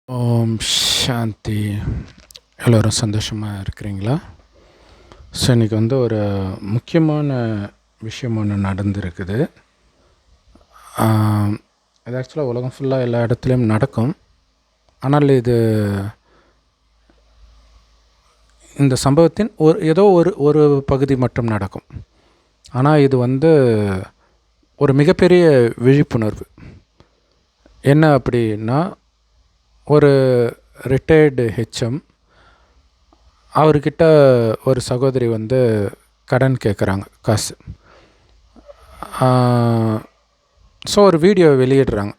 ஓம் சாந்தி. எல்லோரும் சந்தோஷமாக இருக்கிறீங்களா? ஸோ இன்றைக்கி ஒரு முக்கியமான விஷயம் ஒன்று நடந்திருக்குது. இது ஆக்சுவலாக உலகம் ஃபுல்லாக எல்லா இடத்துலையும் நடக்கும். ஆனால் இந்த சம்பவத்தின் ஏதோ ஒரு பகுதி மட்டும் நடக்கும். ஆனால் இது ஒரு மிகப்பெரிய விழிப்புணர்வு. என்ன அப்படின்னா, ஒரு ரிட்டையர்டு ஹெச்எம் அவர்கிட்ட ஒரு சகோதரி கடன் கேட்குறாங்க, காசு. ஸோ ஒரு வீடியோ வெளியிடுறாங்க.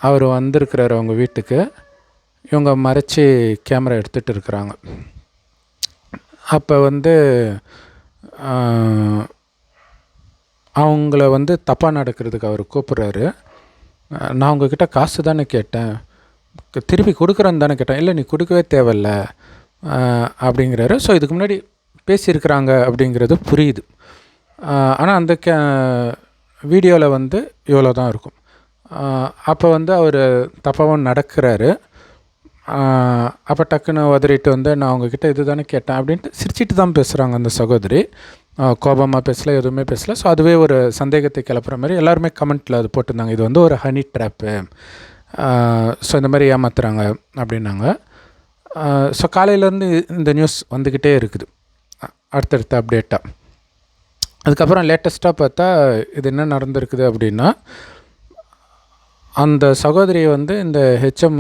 அவர் வந்திருக்கிறார் அவங்க வீட்டுக்கு. இவங்க மறைச்சி கேமரா எடுத்துகிட்டு இருக்கிறாங்க. அப்போ அவங்கள தப்பாக நடக்கிறதுக்கு அவர் கூப்பிட்றாரு. நான் உங்ககிட்ட காசு தானே கேட்டேன், திருப்பி கொடுக்குறேன்னு தானே கேட்டேன். இல்லை, நீ கொடுக்கவே தேவையில்ல அப்படிங்கிறாரு. ஸோ இதுக்கு முன்னாடி பேசியிருக்கிறாங்க அப்படிங்கிறது புரியுது. ஆனால் அந்த வீடியோவில் இவ்வளோ தான் இருக்கும். அப்போ அவர் தப்பாகவும் நடக்கிறாரு. அப்போ டக்குன்னு உதறிட்டு நான் உங்ககிட்ட இது தானே கேட்டேன் அப்படின்ட்டு சிரிச்சிட்டு தான் பேசுகிறாங்க அந்த சகோதரி. கோபமாக பேசல, எதுவுமே பேசல. ஸோ அதுவே ஒரு சந்தேகத்தை கிளப்புற மாதிரி எல்லாருமே கமெண்ட்டில் அது போட்டிருந்தாங்க, இது ஒரு ஹனி ட்ராப்பு, ஸோ இந்த மாதிரி ஏமாத்துறாங்க அப்படின்னாங்க. ஸோ காலையிலேருந்து இந்த நியூஸ் வந்துக்கிட்டே இருக்குது, அடுத்தடுத்த அப்டேட்டாக. அதுக்கப்புறம் லேட்டஸ்ட்டாக பார்த்தா இது என்ன நடந்திருக்குது அப்படின்னா, அந்த சகோதரியை இந்த ஹெச்எம்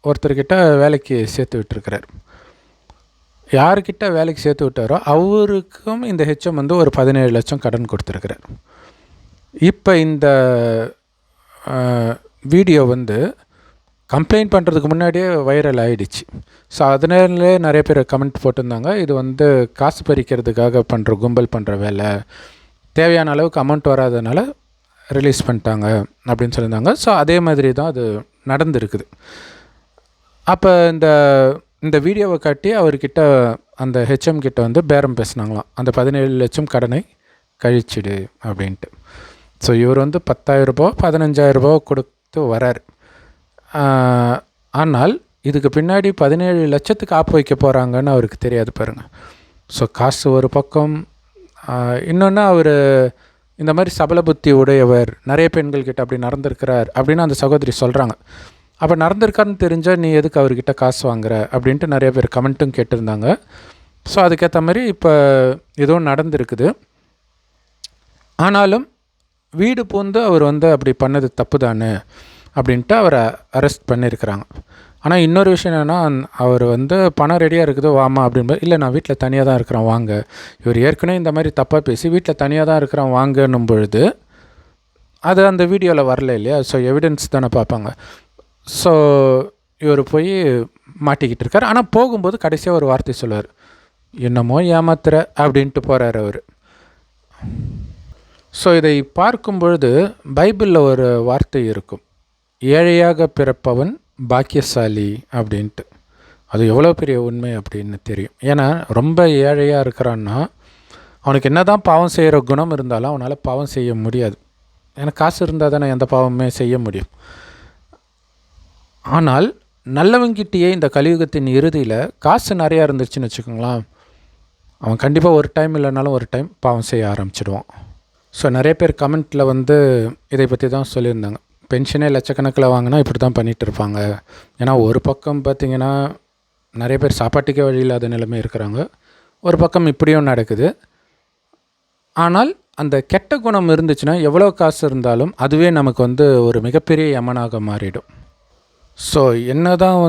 ஒருத்தர்கிட்ட வேலைக்கு சேர்த்து விட்டுருக்கிறார். யார்கிட்ட வேலைக்கு சேர்த்து விட்டாரோ அவருக்கும் இந்த ஹெச்எம் ஒரு 17 லட்சம் கடன் கொடுத்துருக்கிறார். இப்போ இந்த வீடியோ கம்ப்ளைண்ட் பண்ணுறதுக்கு முன்னாடியே வைரல் ஆகிடுச்சு. ஸோ அதனாலே நிறைய பேர் கமெண்ட் போட்டிருந்தாங்க, இது காசு பறிக்கிறதுக்காக பண்ணுற கும்பல் பண்ணுற வேலை, தேவையான அளவுக்கு அமௌண்ட் வராதனால ரிலீஸ் பண்ணிட்டாங்க அப்படின்னு சொல்லியிருந்தாங்க. ஸோ அதே மாதிரி தான் அது நடந்துருக்குது. அப்போ இந்த வீடியோவை காட்டி அவர்கிட்ட அந்த ஹெச்எம் கிட்ட பேரம் பேசினாங்களாம், அந்த 17 லட்சம் கடனை கழிச்சிடு அப்படின்ட்டு. ஸோ இவர் 10,000 ரூபா 15,000 ரூபா கொடுத்து வரார். ஆனால் இதுக்கு பின்னாடி 17 லட்சத்துக்கு ஆப்பு வைக்க போகிறாங்கன்னு அவருக்கு தெரியாது பாருங்கள். ஸோ காசு ஒரு பக்கம், இன்னொன்று அவர் இந்த மாதிரி சபல புத்தி உடையவர், நிறைய பெண்கள்கிட்ட அப்படி நடந்திருக்கிறார் அப்படின்னு அந்த சகோதரி சொல்கிறாங்க. அப்போ நடந்திருக்காருன்னு தெரிஞ்சால் நீ எதுக்கு அவர்கிட்ட காசு வாங்குற அப்படின்ட்டு நிறைய பேர் கமெண்ட்டும் கேட்டிருந்தாங்க. ஸோ அதுக்கேற்ற மாதிரி இப்போ எதுவும் நடந்திருக்குது. ஆனாலும் வீடு பூந்து அவர் அப்படி பண்ணது தப்பு தானே அப்படின்ட்டு அவரை அரெஸ்ட் பண்ணியிருக்கிறாங்க. ஆனால் இன்னொரு விஷயம் என்னென்னா, அவர் பணம் ரெடியாக இருக்குது வாமா அப்படின்போது, இல்லை நான் வீட்டில் தனியாக தான் இருக்கிறேன் வாங்க. இவர் ஏற்கனவே இந்த மாதிரி தப்பாக பேசி வீட்டில் தனியாக தான் இருக்கிறேன் வாங்கன்னும் பொழுது அது அந்த வீடியோவில் வரல இல்லையா? ஸோ எவிடன்ஸ் தானே பார்ப்பாங்க. ஸோ இவர் போய் மாட்டிக்கிட்டு இருக்கார். ஆனால் போகும்போது கடைசியாக ஒரு வார்த்தை சொல்லுவார், என்னமோ ஏமாத்துற அப்படின்ட்டு போகிறார் அவர். ஸோ இதை பார்க்கும் பொழுது பைபிளில் ஒரு வார்த்தை இருக்கும், ஏழையாக பிறப்பவன் பாக்கியசாலி அப்படின்ட்டு. அது எவ்வளோ பெரிய உண்மை அப்படின்னு தெரியும். ஏன்னா ரொம்ப ஏழையாக இருக்கிறான்னா அவனுக்கு என்ன தான் பாவம் செய்கிற குணம் இருந்தாலும் அவனால் பாவம் செய்ய முடியாது. ஏன்னா காசு இருந்தால் தானே எந்த பாவமே செய்ய முடியும். ஆனால் நல்லவங்கிட்டேயே இந்த கலியுகத்தின் இறுதியில் காசு நிறையா இருந்துச்சுன்னு வச்சுக்கோங்களேன், அவன் கண்டிப்பாக ஒரு டைம் இல்லைனாலும் ஒரு டைம் பாவம் செய்ய ஆரம்பிச்சிடுவான். ஸோ நிறைய பேர் கமெண்ட்டில் இதை பற்றி தான் சொல்லியிருந்தாங்க, பென்ஷனே லட்சக்கணக்கில் வாங்கினா இப்படி தான் பண்ணிகிட்டு இருப்பாங்க. ஏன்னா ஒரு பக்கம் பார்த்திங்கன்னா நிறைய பேர் சாப்பாட்டுக்கே வழி இல்லாத நிலைமை இருக்கிறாங்க, ஒரு பக்கம் இப்படியும் நடக்குது. ஆனால் அந்த கெட்ட குணம் இருந்துச்சுன்னா எவ்வளோ காசு இருந்தாலும் அதுவே நமக்கு ஒரு மிகப்பெரிய யமனாக மாறிடும். ஸோ என்ன தான்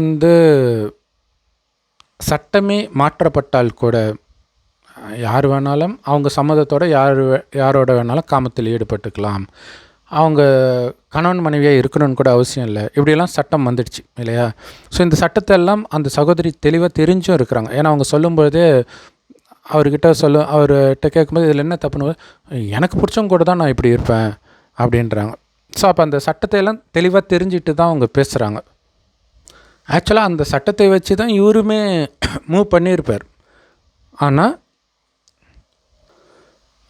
சட்டமே மாற்றப்பட்டால் கூட யார் வேணாலும் அவங்க சம்மதத்தோடு யாரோட வேணாலும் காமத்தில் ஈடுபட்டுக்கலாம், அவங்க கணவன் மனைவியாக இருக்கணும்னு கூட அவசியம் இல்லை, இப்படியெல்லாம் சட்டம் வந்துடுச்சு இல்லையா? ஸோ இந்த சட்டத்தை எல்லாம் அந்த சகோதரி தெளிவாக தெரிஞ்சும் இருக்கிறாங்க. ஏன்னா அவங்க சொல்லும்போதே அவர்கிட்ட கேட்கும்போது இதில் என்ன தப்புன்னு, எனக்கு பிடிச்சவங்க கூட தான் நான் இப்படி இருப்பேன் அப்படின்றாங்க. ஸோ அப்போ அந்த சட்டத்தை எல்லாம் தெளிவாக தெரிஞ்சுட்டு தான் அவங்க பேசுகிறாங்க. ஆக்சுவலாக அந்த சட்டத்தை வச்சு தான் இவருமே மூவ் பண்ணியிருப்பார். ஆனால்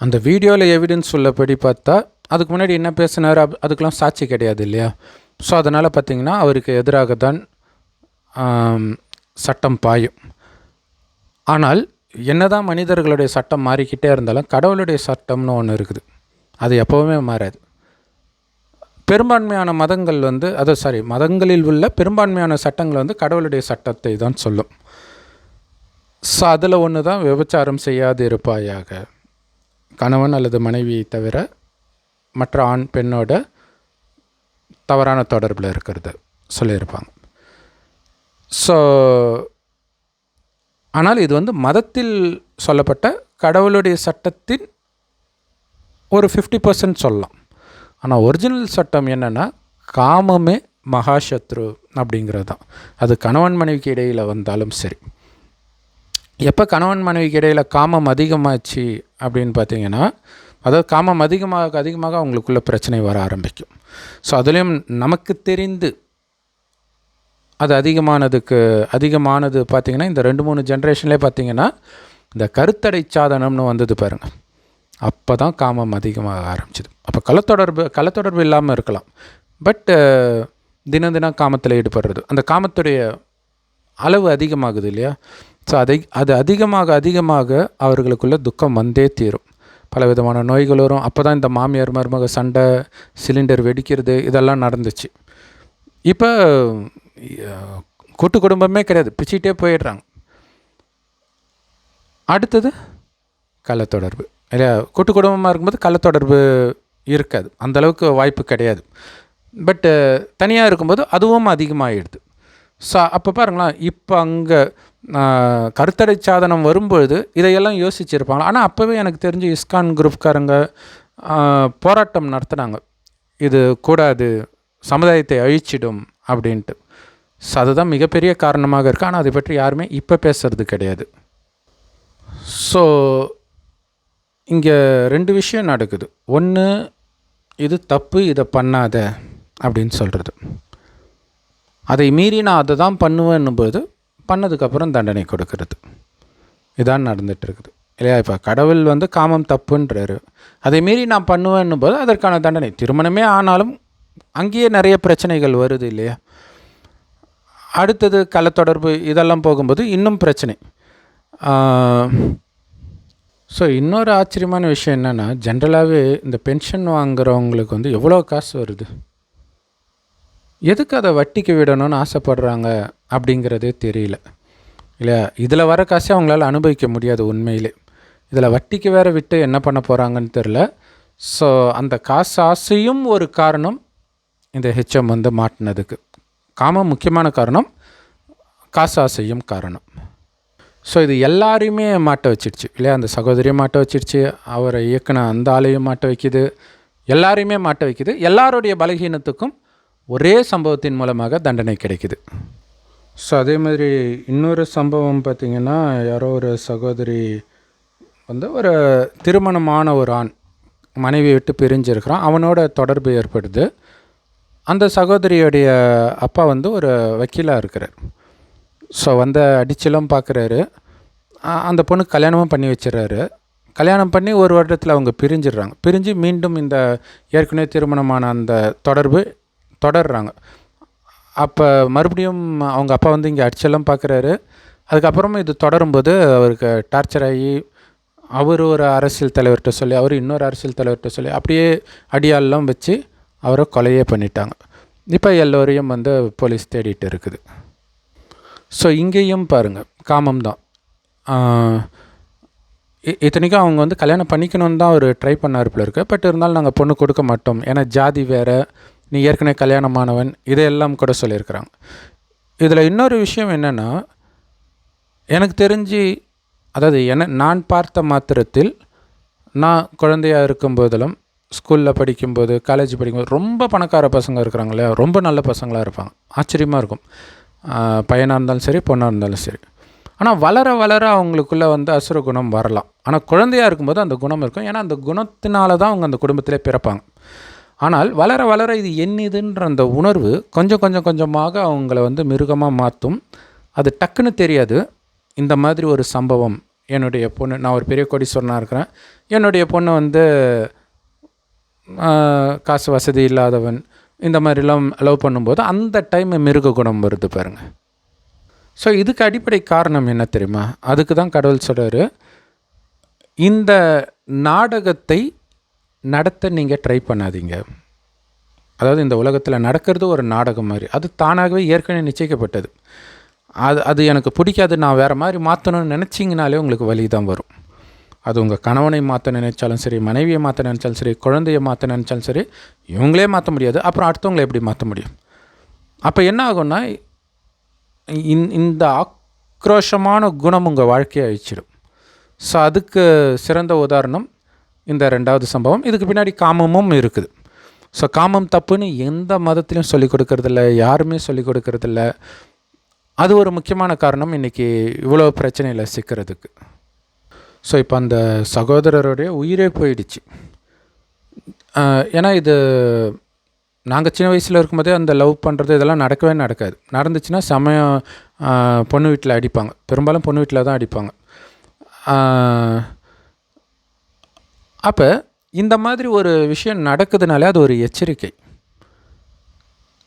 அந்த வீடியோவில் எவிடன்ஸ் உள்ளபடி பார்த்தா அதுக்கு முன்னாடி என்ன பேசினார் அதுக்கெலாம் சாட்சி கிடையாது இல்லையா? ஸோ அதனால் பார்த்திங்கன்னா அவருக்கு எதிராக தான் சட்டம் பாயும். ஆனால் என்னதான் மனிதர்களுடைய சட்டம் மாறிக்கிட்டே இருந்தாலும் கடவுளுடைய சட்டம்னு ஒன்று இருக்குது, அது எப்போவுமே மாறாது. பெரும்பான்மையான மதங்கள் மதங்களில் உள்ள பெரும்பான்மையான சட்டங்கள் வந்து கடவுளுடைய சட்டத்தை தான் சொல்லும். ஸோ அதில் ஒன்று தான் விபச்சாரம் செய்யாது இருப்பாயாக, கணவன் அல்லது மனைவியை தவிர மற்ற ஆண் பெண்ணோட தவறான தொடர்பில் இருக்கிறது சொல்லியிருப்பாங்க. ஸோ ஆனால் இது வந்து மதத்தில் சொல்லப்பட்ட கடவுளுடைய சட்டத்தின் ஒரு 50% சொல்லலாம். ஆனால் ஒரிஜினல் சட்டம் என்னென்னா காமமே மகாசத்ரு அப்படிங்கிறது தான். அது கணவன் மனைவிக்கு இடையில் வந்தாலும் சரி. எப்போ கணவன் மனைவிக்கு இடையில் காமம் அதிகமாச்சு அப்படின்னு பார்த்தீங்கன்னா, அதாவது காமம் அதிகமாக அவங்களுக்குள்ள பிரச்சனை வர ஆரம்பிக்கும். ஸோ அதுலேயும் நமக்கு தெரிந்து அது அதிகமானது பார்த்திங்கன்னா இந்த 2-3 ஜென்ரேஷன்லேயே பார்த்திங்கன்னா இந்த கருத்தடை சாதனம்னு வந்தது பாருங்கள். அப்போ தான் காமம் அதிகமாக ஆரம்பிச்சிது. அப்போ கள்ளத்தொடர்பு இல்லாமல் இருக்கலாம், பட் தினம் காமத்தில் ஈடுபடுறது, அந்த காமத்துடைய அளவு அதிகமாகுது இல்லையா. ஸோ அது அதிகமாக அவர்களுக்குள்ள துக்கம் வந்தே தீரும். பல விதமான நோய்கள் வரும். அப்போ தான் இந்த மாமியார் மருமக சண்டை, சிலிண்டர் வெடிக்கிறது, இதெல்லாம் நடந்துச்சு. இப்போ கூட்டு குடும்பமே கிடையாது, பிச்சுக்கிட்டே போயிடுறாங்க. அடுத்தது கள்ளத்தொடர்பு இல்லையா. கூட்டு குடும்பமாக இருக்கும்போது கள்ளத்தொடர்பு இருக்காது, அந்தளவுக்கு வாய்ப்பு கிடையாது. பட்டு தனியாக இருக்கும்போது அதுவும் அதிகமாகிடுது. ஸோ அப்போ பாருங்களேன், இப்போ அங்கே கருத்தடை சாதனம் வரும்பொழுது இதையெல்லாம் யோசிச்சுருப்பாங்க. ஆனால் அப்போவே எனக்கு தெரிஞ்சு இஸ்கான் குரூப்காரங்க போராட்டம் நடத்துனாங்க, இது கூடாது, சமுதாயத்தை அழிச்சிடும் அப்படின்ட்டு. ஸோ அதுதான் மிகப்பெரிய காரணமாக இருக்குது. ஆனால் அதை பற்றி யாருமே இப்போ பேசுகிறது கிடையாது. ஸோ இங்கே 2 விஷயம் நடக்குது. ஒன்று, இது தப்பு, இதை பண்ணாத அப்படின்னு சொல்கிறது. அதை மீறி நான் அதை தான் பண்ணுவேன்னும்போது பண்ணதுக்கப்புறம் தண்டனை கொடுக்கறது, இதான் நடந்துகிட்ருக்குது இல்லையா. இப்போ கடவுள் வந்து காமம் தப்புன்றாரு, அதை மீறி நான் பண்ணுவேன்னும் போது அதற்கான தண்டனை. திருமணமே ஆனாலும் அங்கேயே நிறைய பிரச்சனைகள் வருது இல்லையா. அடுத்தது கள்ளத்தொடர்பு, இதெல்லாம் போகும்போது இன்னும் பிரச்சனை. ஸோ இன்னொரு ஆச்சரியமான விஷயம் என்னென்னா, ஜென்ரலாகவே இந்த பென்ஷன் வாங்குகிறவங்களுக்கு வந்து எவ்வளோ காசு வருது, எதுக்கு அதை வட்டிக்கு விடணும்னு ஆசைப்படுறாங்க அப்படிங்கிறதே தெரியல இல்லையா. இதில் வர காசே அவங்களால அனுபவிக்க முடியாது உண்மையிலே. இதில் வட்டிக்கு வேறு விட்டு என்ன பண்ண போகிறாங்கன்னு தெரில. ஸோ அந்த காசு ஆசையும் ஒரு காரணம் இந்த ஹெச்எம் வந்து மாட்டினதுக்கு. காமம் முக்கியமான காரணம், காசு ஆசையும் காரணம். ஸோ இது எல்லாரையுமே மாட்ட வச்சிடுச்சு இல்லையா. அந்த சகோதரியை மாட்ட வச்சிடுச்சு, அவரை இயக்குன அந்த ஆளையும் மாட்ட வைக்குது, எல்லாரையுமே மாட்ட வைக்குது. எல்லாருடைய பலகீனத்துக்கும் ஒரே சம்பவத்தின் மூலமாக தண்டனை கிடைக்குது. ஸோ அதே மாதிரி இன்னொரு சம்பவம் பார்த்திங்கன்னா, யாரோ ஒரு சகோதரி வந்து ஒரு திருமணமான ஒரு ஆண் மனைவியை விட்டு பிரிஞ்சிருக்கிறான், அவனோட தொடர்பு ஏற்படுது. அந்த சகோதரியுடைய அப்பா வந்து ஒரு வக்கீலாக இருக்கிறார். ஸோ வந்து அடிச்செல்லாம் பார்க்குறாரு. அந்த பொண்ணு கல்யாணமும் பண்ணி வச்சிடறாரு. கல்யாணம் பண்ணி ஒரு வருடத்தில் அவங்க பிரிஞ்சிடுறாங்க. பிரிஞ்சு மீண்டும் இந்த ஏற்கனவே திருமணமான அந்த தொடர்பு தொடர்றாங்க. அப்போ மறுபடியும் அவங்க அப்பா வந்து இங்கே அடிச்செல்லாம் பார்க்குறாரு. அதுக்கப்புறமா இது தொடரும்போது அவருக்கு டார்ச்சர் ஆகி அவர் ஒரு அரசியல் தலைவர்கிட்ட சொல்லி, அவர் இன்னொரு அரசியல் தலைவர்கிட்ட சொல்லி, அப்படியே அடியாலெலாம் வச்சு அவரை கொலையே பண்ணிட்டாங்க. இப்போ எல்லோரையும் வந்து போலீஸ் தேடிட்டு இருக்குது. ஸோ இங்கேயும் பாருங்கள், காமம் தான். இத்தனைக்கும் அவங்க வந்து கல்யாணம் பண்ணிக்கணும்னு தான் அவர் ட்ரை பண்ணாருப்பில் இருக்கு. பட் இருந்தாலும் நாங்கள் பொண்ணு கொடுக்க மாட்டோம், ஏன்னா ஜாதி வேறு, நீ ஏற்கனவே கல்யாணமானவன், இதையெல்லாம் கூட சொல்லியிருக்கிறாங்க. இதில் இன்னொரு விஷயம் என்னென்னா, எனக்கு தெரிஞ்சு, அதாவது நான் பார்த்த மாத்திரத்தில், நான் குழந்தையாக இருக்கும்போதெல்லாம், ஸ்கூலில் படிக்கும்போது, காலேஜ் படிக்கும்போது ரொம்ப பணக்கார பசங்க இருக்கிறாங்க இல்லையா, ரொம்ப நல்ல பசங்களாக இருப்பாங்க. ஆச்சரியமாக இருக்கும், பையனாக இருந்தாலும் சரி, பொண்ணாக இருந்தாலும் சரி. ஆனால் வளர வளர அவங்களுக்குள்ளே வந்து அசுர குணம் வரலாம். ஆனால் குழந்தையாக இருக்கும்போது அந்த குணம் இருக்கும், ஏன்னா அந்த குணத்தினால தான் அவங்க அந்த குடும்பத்திலே பிறப்பாங்க. ஆனால் வளர வளர இது என்னதுன்ற அந்த உணர்வு கொஞ்சமாக அவங்கள வந்து மிருகமாக மாற்றும். அது டக்குன்னு தெரியாது. இந்த மாதிரி ஒரு சம்பவம், என்னுடைய பொண்ணு, நான் ஒரு பெரிய கோடீஸ்வரனாக இருக்கிறேன், என்னுடைய பொண்ணு வந்து காசு வசதி இல்லாதவன், இந்த மாதிரிலாம் லவ் பண்ணும்போது அந்த டைம் மிருக குணம் வருது பாருங்கள். ஸோ இதுக்கு அடிப்படை காரணம் என்ன தெரியுமா? அதுக்கு தான் கடவுள் சொல்கிறாரு, இந்த நாடகத்தை நடத்த நீங்கள் ட்ரை பண்ணாதீங்க. அதாவது இந்த உலகத்தில் நடக்கிறது ஒரு நாடகம் மாதிரி, அது தானாகவே ஏற்கனவே நிச்சயிக்கப்பட்டது. அது எனக்கு பிடிக்காது, நான் வேறு மாதிரி மாற்றணும்னு நினச்சிங்கனாலே உங்களுக்கு வலி தான் வரும். அது உங்கள் கணவனை மாற்ற நினைச்சாலும் சரி, மனைவியை மாற்ற நினச்சாலும் சரி, குழந்தையை மாற்ற நினச்சாலும் சரி, இவங்களே மாற்ற முடியாது, அப்புறம் அடுத்தவங்களை எப்படி மாற்ற முடியும்? அப்போ என்ன ஆகும்னா, இந்த ஆக்ரோஷமான குணம் உங்கள் வாழ்க்கையை அழிச்சிடும். ஸோ அதுக்கு சிறந்த உதாரணம் இந்த 2வது சம்பவம். இதுக்கு பின்னாடி காமமும் இருக்குது. ஸோ காமம் தப்புன்னு எந்த மதத்திலையும் சொல்லிக் கொடுக்கறதில்ல, யாருமே சொல்லிக் கொடுக்கறதில்ல. அது ஒரு முக்கியமான காரணம் இன்றைக்கி இவ்வளோ பிரச்சனையில் சிக்கிறதுக்கு. ஸோ இப்போ அந்த சகோதரருடைய உயிரே போயிடுச்சு. ஏன்னா இது நாங்கள் சின்ன வயசில் இருக்கும்போதே அந்த லவ் பண்ணுறது இதெல்லாம் நடக்கவே நடக்காது. நடந்துச்சுன்னா சமயம் பொண்ணு வீட்டில் அடிப்பாங்க, பெரும்பாலும் பொண்ணு வீட்டில் தான் அடிப்பாங்க. அப்போ இந்த மாதிரி ஒரு விஷயம் நடக்குதுனாலே அது ஒரு எச்சரிக்கை.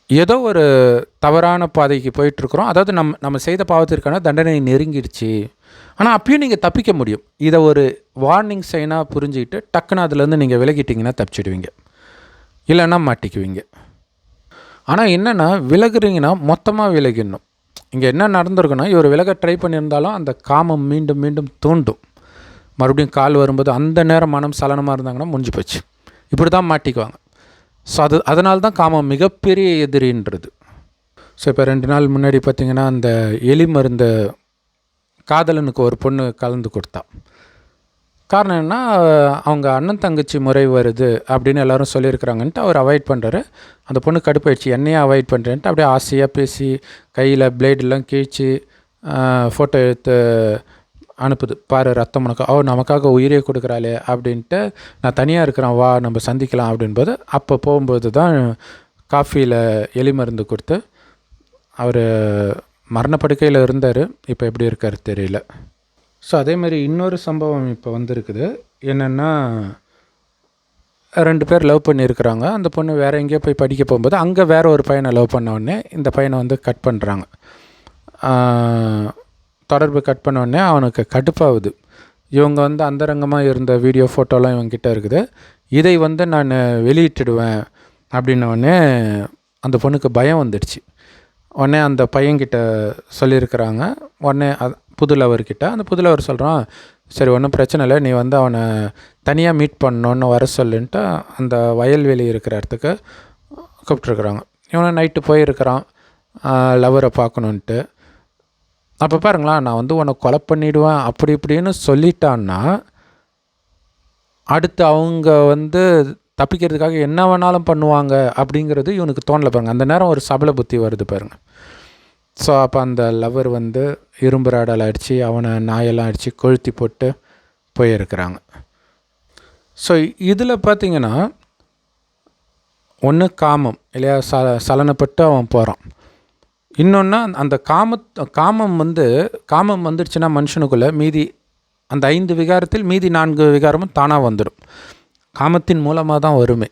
ஏதோ ஒரு தவறான பாதைக்கு போயிட்டுருக்குறோம், அதாவது நம்ம செய்த பாவத்திற்கான தண்டனை நெருங்கிடுச்சு. ஆனால் அப்பயும் நீங்கள் தப்பிக்க முடியும். இதை ஒரு வார்னிங் சைனாக புரிஞ்சுக்கிட்டு டக்குன்னு அதுலேருந்து நீங்கள் விலகிட்டிங்கன்னா தப்பிச்சிடுவீங்க, இல்லைன்னா மாட்டிக்குவீங்க. ஆனால் என்னென்னா, விலகுறீங்கன்னா மொத்தமாக விலகிடணும். இங்கே என்ன நடந்திருக்குன்னா, இவர் விலக ட்ரை பண்ணியிருந்தாலும் அந்த காமம் மீண்டும் மீண்டும் தூண்டும். மறுபடியும் கால் வரும்போது அந்த நேரம் மனம் சலனமாக இருந்தாங்கன்னா முடிஞ்சு போச்சு, இப்படி தான் மாட்டிக்குவாங்க. ஸோ அதனால தான் காமம் மிகப்பெரிய எதிரின்றது. ஸோ இப்போ 2 நாள் முன்னாடி பார்த்திங்கன்னா, அந்த எலி மருந்து காதலனுக்கு ஒரு பொண்ணு கலந்து கொடுத்தா. காரணம் என்ன, அவங்க அண்ணன் தங்கச்சி முறை வருது அப்படின்னு எல்லோரும் சொல்லியிருக்கிறாங்கன்ட்டு அவர் அவாய்ட் பண்ணுறாரு. அந்த பொண்ணு கடுப்பாயிடுச்சு, என்னையே அவாய்ட் பண்ணுறேன்ட்டு அப்படியே ஆசையாக பேசி கையில் பிளேடெல்லாம் கிழிச்சு ஃபோட்டோ எடுத்து அனுப்புது. பாரு ரத்தம் உனக்கு, நமக்காக உயிரே கொடுக்குறாளே அப்படின்ட்டு, நான் தனியாக இருக்கிறேன் வா நம்ம சந்திக்கலாம் அப்படின்போது, அப்போ போகும்போது தான் காஃபியில் எலி மருந்து கொடுத்து அவர் மரணப்படுக்கையில் இருந்தார். இப்போ எப்படி இருக்கார் தெரியல. ஸோ அதேமாதிரி இன்னொரு சம்பவம் இப்போ வந்திருக்குது. என்னென்னா, 2 பேர் லவ் பண்ணியிருக்கிறாங்க. அந்த பொண்ணு வேறு எங்கேயோ போய் படிக்க போகும்போது அங்கே வேறு ஒரு பையனை லவ் பண்ண உடனே இந்த பையனை வந்து கட் பண்ணுறாங்க. தொடர்பு கட் பண்ண உடனே அவனுக்கு கடுப்பாகுது. இவங்க வந்து அந்தரங்கமாக இருந்த வீடியோ ஃபோட்டோலாம் இவங்ககிட்ட இருக்குது, இதை வந்து நான் வெளியிட்டுடுவேன் அப்படின்னோடனே அந்த பொண்ணுக்கு பயம் வந்துடுச்சு. உடனே அந்த பையன்கிட்ட சொல்லியிருக்கிறாங்க. உடனே புது லவர்கிட்ட அந்த புது லவர் சொல்கிறான், சரி ஒன்றும் பிரச்சனை இல்லை, நீ வந்து அவனை தனியாக மீட் பண்ணணுன்னு வர சொல்லுன்ட்டு அந்த வயல்வெளி இருக்கிற இடத்துக்கு கூப்பிட்ருக்குறாங்க. இவனை நைட்டு போயிருக்கிறான் லவரை பார்க்கணுன்ட்டு. அப்போ பாருங்களேன், நான் வந்து உன்னை கொலை பண்ணிவிடுவேன் அப்படி இப்படின்னு சொல்லிட்டான்னா, அடுத்து அவங்க வந்து தப்பிக்கிறதுக்காக என்ன வேணாலும் பண்ணுவாங்க அப்படிங்கிறது இவனுக்கு தோணலை பாருங்கள். அந்த நேரம் ஒரு சபல புத்தி வருது பாருங்கள். ஸோ அப்போ அந்த லவர் வந்து இரும்பு ராடால் அடித்து அவனை நாயெல்லாம் அடித்து கொளுத்தி போட்டு போயிருக்கிறாங்க. ஸோ இதில் பார்த்திங்கன்னா, ஒன்று காமம் இல்லையா, சலனப்பட்டு அவன் போகிறான். இன்னொன்று அந்த காமம் வந்துடுச்சுன்னா மனுஷனுக்குள்ளே மீதி அந்த 5 விகாரத்தில் மீதி 4 விகாரமும் தானாக வந்துடும். காமத்தின் மூலமாக தான் வருமே.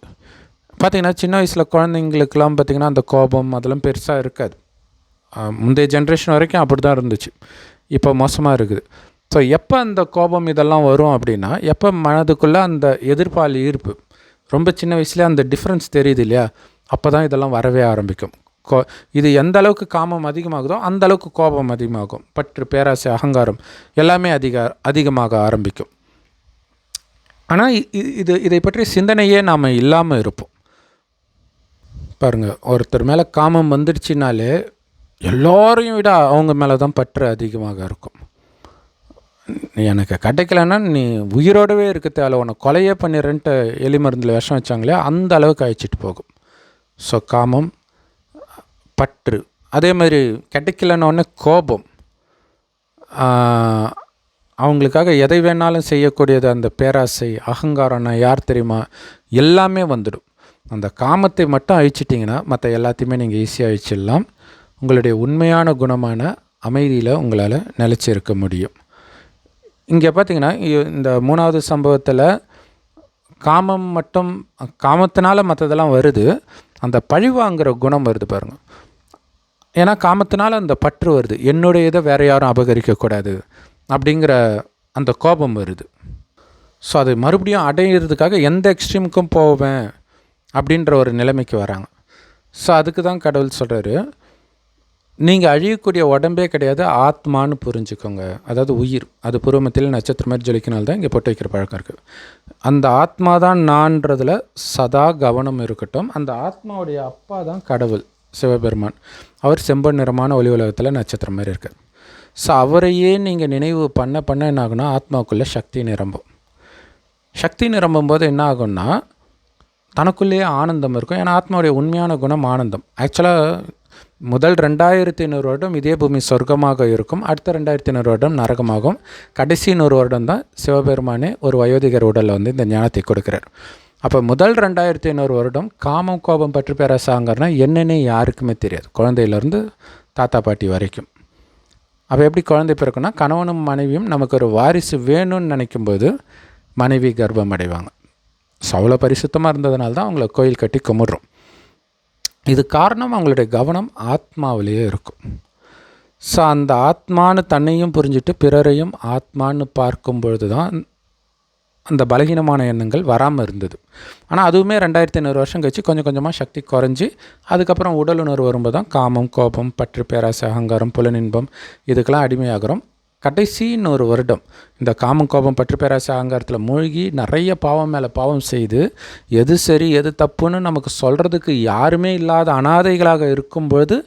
பார்த்திங்கன்னா சின்ன வயசில் குழந்தைங்களுக்கெல்லாம் பார்த்திங்கன்னா அந்த கோபம் அதெல்லாம் பெருசாக இருக்காது. முந்தைய ஜென்ரேஷன் வரைக்கும் அப்படி தான் இருந்துச்சு, இப்போ மோசமாக இருக்குது. ஸோ எப்போ அந்த கோபம் இதெல்லாம் வரும் அப்படின்னா, எப்போ மனதுக்குள்ளே அந்த எதிர்ப்பால் ஈர்ப்பு ரொம்ப சின்ன வயசுலேயே அந்த டிஃப்ரென்ஸ் தெரியுது இல்லையா, அப்போ தான் இதெல்லாம் வரவே ஆரம்பிக்கும். இது எந்த அளவுக்கு காமம் அதிகமாகுதோ அந்த அளவுக்கு கோபம் அதிகமாகும். பற்று, பேராசை, அகங்காரம் எல்லாமே அதிகமாக ஆரம்பிக்கும். ஆனால் இதை பற்றி சிந்தனையே நாம் இல்லாமல் இருப்போம். பாருங்கள், ஒருத்தர் மேலே காமம் வந்துடுச்சினாலே எல்லோரையும் விட அவங்க மேலே தான் பற்று அதிகமாக இருக்கும். எனக்கு கிடைக்கலன்னா நீ உயிரோடவே இருக்க தேவை, உன்னை கொலையே பண்ணிடுறேன்ட்டு எலி மருந்தில் விஷம் வச்சாங்களே அந்த அளவுக்கு அழிச்சிட்டு போகும். ஸோ காமம், பற்று, அதே மாதிரி கிடைக்கலன்னொடனே கோபம், அவங்களுக்காக எதை வேணாலும் செய்யக்கூடியது அந்த பேராசை, அகங்காரம்னா யார் தெரியுமா, எல்லாமே வந்துடும். அந்த காமத்தை மட்டும் அழிச்சிட்டிங்கன்னா மற்ற எல்லாத்தையுமே நீங்கள் ஈஸியாக அழிச்சிடலாம். உங்களுடைய உண்மையான குணமான அமைதியில் உங்களால் நிலச்சிருக்க முடியும். இங்கே பார்த்திங்கன்னா, இந்த 3வது சம்பவத்தில் காமத்தினால மற்றதெல்லாம் வருது. அந்த பழிவாங்கிற குணம் வருது பாருங்கள். ஏன்னா காமத்தினால அந்த பற்று வருது, என்னுடைய இதை வேறு யாரும் அபகரிக்கக்கூடாது அப்படிங்கிற அந்த கோபம் வருது. ஸோ அது மறுபடியும் அடையிறதுக்காக எந்த எக்ஸ்ட்ரீமுக்கும் போவேன் அப்படின்ற ஒரு நிலைமைக்கு வராங்க. ஸோ அதுக்கு தான் கடவுள் சொல்கிறாரு, நீங்கள் அழியக்கூடிய உடம்பே கிடையாது, ஆத்மான்னு புரிஞ்சுக்கோங்க. அதாவது உயிர், அது பூர்வமத்தில் நட்சத்திரம் மாதிரி ஜொலிக்கினால்தான் தான் இங்கே போட்டு வைக்கிற பழக்கம் இருக்குது. அந்த ஆத்மா தான் நான்றதில் சதா கவனம் இருக்கட்டும். அந்த ஆத்மாவுடைய அப்பா தான் கடவுள் சிவபெருமான். அவர் செம்பன் நிறமான ஒளி உலகத்தில் நட்சத்திரம் மாதிரி இருக்கார். ஸோ அவரையே நீங்கள் நினைவு பண்ண பண்ண என்ன ஆகுனா ஆத்மாவுக்குள்ளே சக்தி நிரம்பும். சக்தி நிரம்பும் போது என்ன ஆகும்னா தனக்குள்ளேயே ஆனந்தம் இருக்கும். ஏன்னா ஆத்மாவுடைய உண்மையான குணம் ஆனந்தம். ஆக்சுவலாக முதல் 2500 வருடம் இதே பூமி சொர்க்கமாக இருக்கும், அடுத்த 2500 வருடம் நரகமாகும். கடைசி 100 வருடம் தான் சிவபெருமானே ஒரு வயோதிகர் உடலில் வந்து இந்த ஞானத்தை கொடுக்குறார். அப்போ முதல் 2500 வருடம் காமம் கோபம் பற்றி பேராசாங்கன்னா என்னென்னே யாருக்குமே தெரியாது, குழந்தையிலேருந்து தாத்தா பாட்டி வரைக்கும். அப்போ எப்படி குழந்தை பிறக்குன்னா, கணவனும் மனைவியும் நமக்கு ஒரு வாரிசு வேணும்னு நினைக்கும்போது மனைவி கர்ப்பம் அடைவாங்க. ஸோ அவ்வளோ பரிசுத்தமாக இருந்ததுனால தான் அவங்கள கோயில் கட்டி கும்பிட்றோம். இது காரணம் அவங்களுடைய கவனம் ஆத்மாவிலேயே இருக்கும். ஸோ அந்த ஆத்மானு தன்னையும் புரிஞ்சுட்டு பிறரையும் ஆத்மானு பார்க்கும் பொழுது தான் அந்த பலகீனமான எண்ணங்கள் வராமல் இருந்தது. ஆனால் அதுவுமே 2500 வருஷம் கழிச்சு கொஞ்சம் கொஞ்சமாக சக்தி குறைஞ்சி அதுக்கப்புறம் உடல் உணர்வு வரும்போது தான் காமம் கோபம் பற்று பேராசை அகங்காரம் புலனின்பம் இதுக்கெல்லாம் அடிமையாகிறோம். கடைசி 100 வருடம் இந்த காமம் கோபம் பற்று பேராசை அகங்காரத்தில் மூழ்கி நிறைய பாவம் மேலே பாவம் செய்து எது சரி எது தப்புன்னு நமக்கு சொல்கிறதுக்கு யாருமே இல்லாத அனாதைகளாக இருக்கும்பொழுது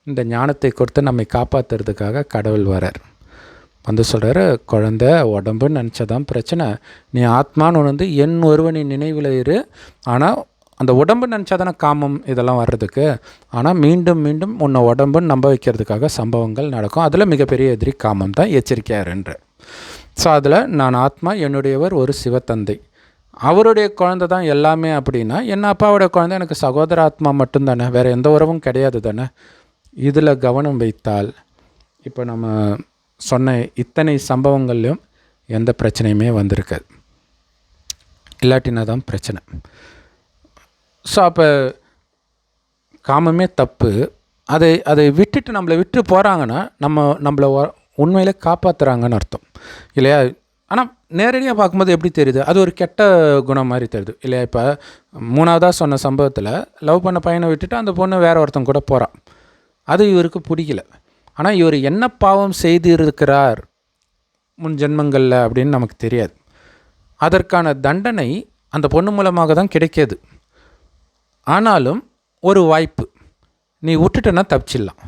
இந்த ஞானத்தை கொடுத்து நம்மை காப்பாற்றுறதுக்காக கடவுள் வரார். வந்து சொல்கிறாரு, குழந்த உடம்புன்னு நினச்சதான் பிரச்சனை, நீ ஆத்மான்னு உணர்ந்து என் ஒருவனின் நினைவில் இரு. ஆனால் அந்த உடம்பு நினச்சா தானே காமம் இதெல்லாம் வர்றதுக்கு. ஆனால் மீண்டும் மீண்டும் உன்னை உடம்புன்னு நம்ப வைக்கிறதுக்காக சம்பவங்கள் நடக்கும். அதில் மிகப்பெரிய எதிரி காமம் தான், எச்சரிக்கையாருன்ற. ஸோ அதில் நான் ஆத்மா, என்னுடையவர் ஒரு சிவத்தந்தை, அவருடைய குழந்தை தான் எல்லாமே. அப்படின்னா என் அப்பாவோட குழந்தை எனக்கு சகோதர ஆத்மா மட்டும்தானே, வேறு எந்த உறவும் கிடையாது தானே. இதில் கவனம் வைத்தால் இப்போ நம்ம சொன்ன இத்தனை சம்பவங்கள்லையும் எந்த பிரச்சனையுமே வந்திருக்காது. இல்லாட்டினா தான் பிரச்சனை. ஸோ அப்போ காமமே தப்பு. அதை விட்டுட்டு நம்மளை விட்டு போகிறாங்கன்னா நம்மளை உண்மையிலே காப்பாற்றுறாங்கன்னு அர்த்தம் இல்லையா. ஆனால் நேரடியாக பார்க்கும்போது எப்படி தெரியுது, அது ஒரு கெட்ட குணம் மாதிரி தெரியுது இல்லையா. இப்போ 3ஆவதாக சொன்ன சம்பவத்தில் லவ் பண்ண பையனை விட்டுட்டு அந்த பொண்ணு வேறு ஒருத்தன் கூட போகிறான், அது இவருக்கு பிடிக்கல. ஆனால் இவர் என்ன பாவம் செய்து இருக்கிறார் முன் ஜென்மங்களில் அப்படின்னு நமக்கு தெரியாது. அதற்கான தண்டனை அந்த பொண்ணு மூலமாக தான் கிடைக்கிது. ஆனாலும் ஒரு வாய்ப்பு, நீ விட்டுட்டேன்னா தப்பிச்சிடலாம்.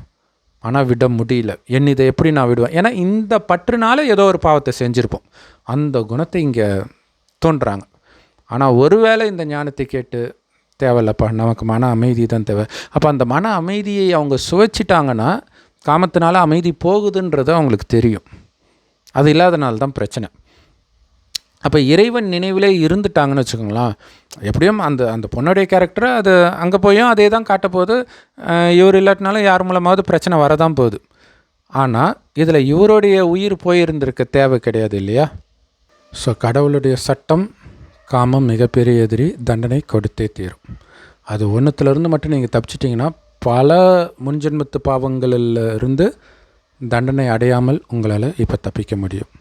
ஆனால் விட முடியல, இதை எப்படி நான் விடுவேன், ஏன்னா இந்த பற்றுனால ஏதோ ஒரு பாவத்தை செஞ்சுருப்போம். அந்த குணத்தை இங்கே தோன்றுறாங்க. ஆனால் ஒருவேளை இந்த ஞானத்தை கேட்டு தேவையில்லப்பா, நமக்கு மன அமைதி தான் தேவை. அப்போ அந்த மன அமைதியை அவங்க சுவைச்சிட்டாங்கன்னா காமத்தினால அமைதி போகுதுன்றது அவங்களுக்கு தெரியும். அது இல்லாதனால தான் பிரச்சனை. அப்போ இறைவன் நினைவிலே இருந்துட்டாங்கன்னு வச்சுக்கோங்களேன், எப்படியும் அந்த பொண்ணுடைய கேரக்டரை அது அங்கே போயும் அதே தான் காட்டப்போகுது. இவர் இல்லாட்டினாலும் யார் மூலமாவது பிரச்சனை வரதான் போகுது. ஆனால் இதில் இவருடைய உயிர் போயிருந்திருக்க தேவை கிடையாது இல்லையா. ஸோ கடவுளுடைய சட்டம், காமம் மிகப்பெரிய எதிரி, தண்டனை கொடுத்தே தீரும். அது ஒன்றுத்துலேருந்து மட்டும் நீங்கள் தப்பிச்சிட்டிங்கன்னா பல முன்ஜென்மத்து பாவங்களில் இருந்து தண்டனை அடையாமல் உங்களால் இப்போ தப்பிக்க முடியும்.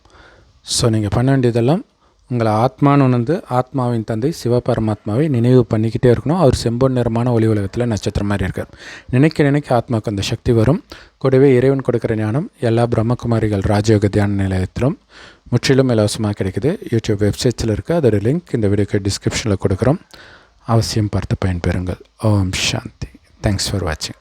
ஸோ நீங்கள் பண்ண வேண்டியதெல்லாம் உங்களை ஆத்மான்னு உணர்ந்து ஆத்மாவின் தந்தை சிவபரமாத்மாவை நினைவு பண்ணிக்கிட்டே இருக்கணும். அவர் செம்பொன் நிறமான ஒளி உலகத்தில் நட்சத்திரம் மாதிரி இருக்கார். நினைக்க நினைக்க ஆத்மாவுக்கு அந்த சக்தி வரும். கூடவே இறைவன் கொடுக்குற ஞானம் எல்லா பிரம்மகுமாரிகள் ராஜயோக தியான நிலையத்திலும் முற்றிலும் இலவசமாக கிடைக்குது. யூடியூப் வெப்சைட்ஸில் இருக்குது, அதோட லிங்க் இந்த வீடியோக்கு டிஸ்கிரிப்ஷனில் கொடுக்குறோம். அவசியம் பார்த்து பயன்பெறுங்கள். ஓம் சாந்தி. தேங்க்ஸ் ஃபார் வாட்சிங்.